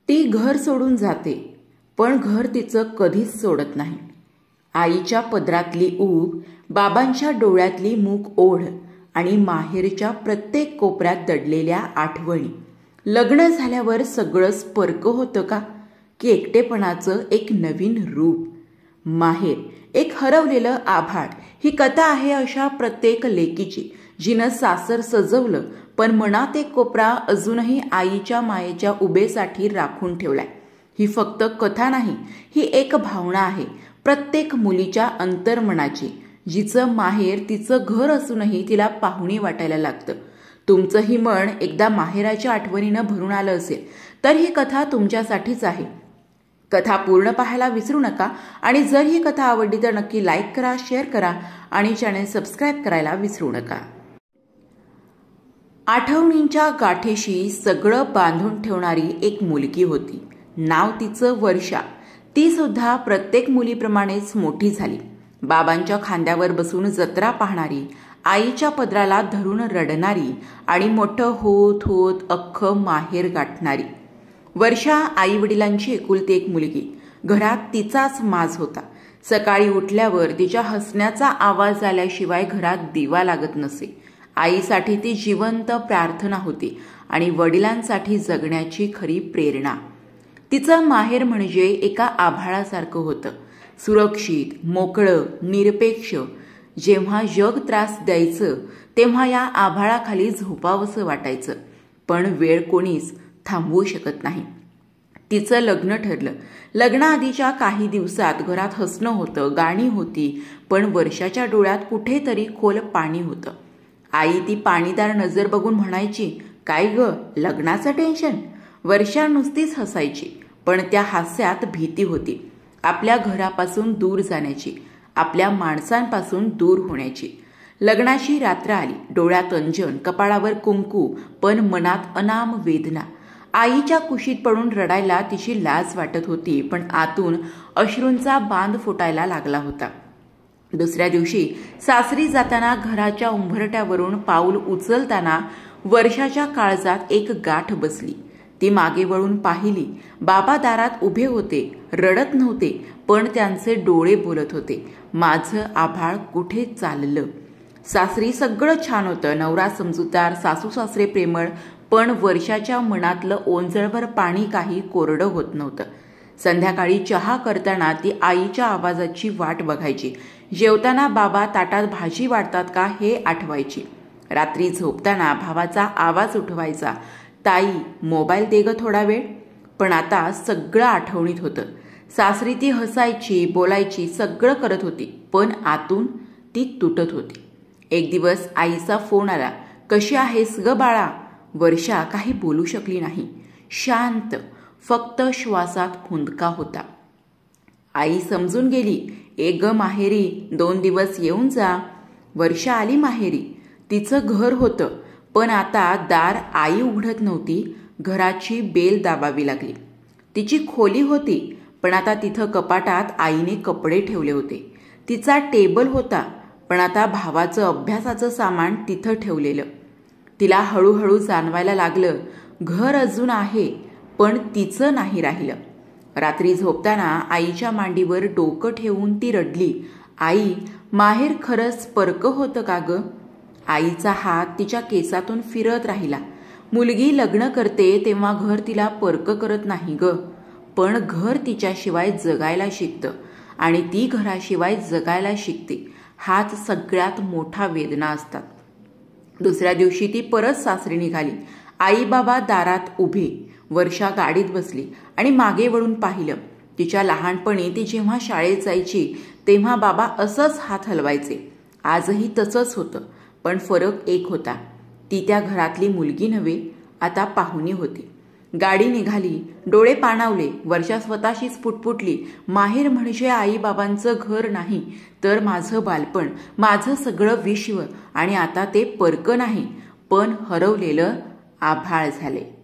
ती घर सोडून जाते, पण घर तिचं कधीच सोडत नाही. आईच्या पदरातली ऊब, बाबांच्या डोळ्यातली मूक ओढ आणि माहेरच्या प्रत्येक कोपऱ्यात दडलेल्या आठवणी. लग्न झाल्यावर सगळंच परकं होतं का, की एकटेपणाचं एक नवीन रूप? माहेर एक हरवलेलं आभाळ ही कथा आहे अशा प्रत्येक लेकीची, जिनं सासर सजवलं पण मनात एक कोपरा अजूनही आईच्या मायेच्या उभेसाठी राखून ठेवलाय. ही फक्त कथा नाही, ही एक भावना आहे प्रत्येक मुलीच्या अंतर्मनाची, जिचं माहेर तिचं घर असूनही तिला पाहुणी वाटायला लागतं. तुमचंही मन एकदा माहेराच्या आठवणीनं भरून आलं असेल तर ही कथा तुमच्यासाठीच आहे. कथा पूर्ण पाहायला विसरू नका आणि जर ही कथा आवडली तर नक्की लाईक करा, शेअर करा आणि चॅनेल सबस्क्राईब करायला विसरू नका. आठवणींच्या गाठीशी सगळं बांधून ठेवणारी एक मुलगी होती. नाव तिचं वर्षा. ती सुद्धा प्रत्येक मुलीप्रमाणेच मोठी झाली. बाबांच्या खांद्यावर बसून जत्रा पाहणारी, आईच्या पदराला धरून रडणारी आणि मोठं होत होत अख्खं माहेर गाठणारी. वर्षा आई वडिलांची एकुलती एक मुलगी. घरात तिचाच माज होता. सकाळी उठल्यावर तिच्या हसण्याचा आवाज आल्याशिवाय घरात दिवा लागत नसे. आईसाठी ती जिवंत प्रार्थना होती आणि वडिलांसाठी जगण्याची खरी प्रेरणा. तिचं माहेर म्हणजे एका आभाळासारखं होतं. सुरक्षित, मोकळं, निरपेक्ष. जेव्हा जग त्रास द्यायचं तेव्हा या आभाळाखाली झोपावंसं वाटायचं, पण वेळ कोणीच थांबवू शकत नाही. तिचं लग्न ठरलं. लग्नाआधीच्या काही दिवसात घरात हसणं होतं, गाणी होती, पण वर्षाच्या डोळ्यात कुठेतरी खोल पाणी होतं. आई ती पाणीदार नजर बघून म्हणायची, काय ग, लग्नाचं टेन्शन? वर्षा नुसतीच हसायची, पण त्या हास्यात भीती होती. आपल्या घरापासून दूर जाण्याची, आपल्या माणसांपासून दूर होण्याची. लग्नाची रात्र आली. डोळ्यात अंजन, कपाळावर कुंकू, पण मनात अनाम वेदना. आईच्या कुशीत पडून रडायला तिची लाज वाटत होती, पण आतून अश्रूंचा बांध फुटायला लागला होता. दुसऱ्या दिवशी सासरी जाताना घराच्या उंबरट्यावरून पाऊल उचलताना वर्षाच्या काळजात एक गाठ बसली. ती मागे वळून पाहिली. बाबा दारात उभे होते. रडत नव्हते, पण त्यांचे डोळे बोलत होते. माझं आभाळ कुठे चाललं? सासरी सगळं छान होतं. नवरा समजूतदार, सासू सासरे प्रेमळ, पण वर्षाच्या मनातलं ओंजळभर पाणी काही कोरडं होत नव्हतं. संध्याकाळी चहा करताना ती आईच्या आवाजाची वाट बघायची. जेवताना बाबा ताटात भाजी वाढतात का हे आठवायची. रात्री झोपताना भावाचा आवाज उठवायचा, ताई मोबाईल दे ग थोडा वेळ. पण आता सगळं आठवणीत होतं. सासरी ती हसायची, बोलायची, सगळं करत होती, पण आतून ती तुटत होती. एक दिवस आईचा फोन आला. कशी आहेस ग बाळा? वर्षा काही बोलू शकली नाही. शांत, फक्त श्वासात हुंदका होता. आई समजून गेली. एक ग माहेरी, 2 दिवस येऊन जा. वर्षा आली माहेरी. तिचं घर होतं, पण आता दार आई उघडत नव्हती. घराची बेल दाबावी लागली. तिची खोली होती, पण आता तिथं कपाटात आईने कपडे ठेवले होते. तिचा टेबल होता, पण आता भावाचं अभ्यासाचं सामान तिथं ठेवलेलं. तिला हळूहळू जाणवायला लागलं, घर अजून आहे, पण तिचं नाही राहिलं. रात्री झोपताना आईच्या मांडीवर डोकं ठेवून ती रडली, आई, माहेर खरंच परकं होतं का ग? आईचा हात तिच्या केसातून फिरत राहिला. मुलगी लग्न करते तेव्हा घर तिला परकं करत नाही ग, पण घर तिच्याशिवाय जगायला शिकतं आणि ती घराशिवाय जगायला शिकते. हाच सगळ्यात मोठा वेदना असतात. दुसऱ्या दिवशी ती परत सासरी निघाली. आई बाबा दारात उभे. वर्षा गाडीत बसली आणि मागे वळून पाहिलं. तिच्या लहानपणी ती जेव्हा शाळेत जायची तेव्हा बाबा असंच हात हलवायचे. आजही तसंच होतं, पण फरक एक होता, ती त्या घरातली मुलगी नव्हे, आता पाहुणी होती. गाडी निघाली. डोळे पाणावले. वर्षा स्वतःशीच पुटपुटली, माहेर म्हणजे आईबाबांचं घर नाही, तर माझं बालपण, माझं सगळं विश्व. आणि आता ते परकं नाही, पण हरवलेलं आभाळ झाले.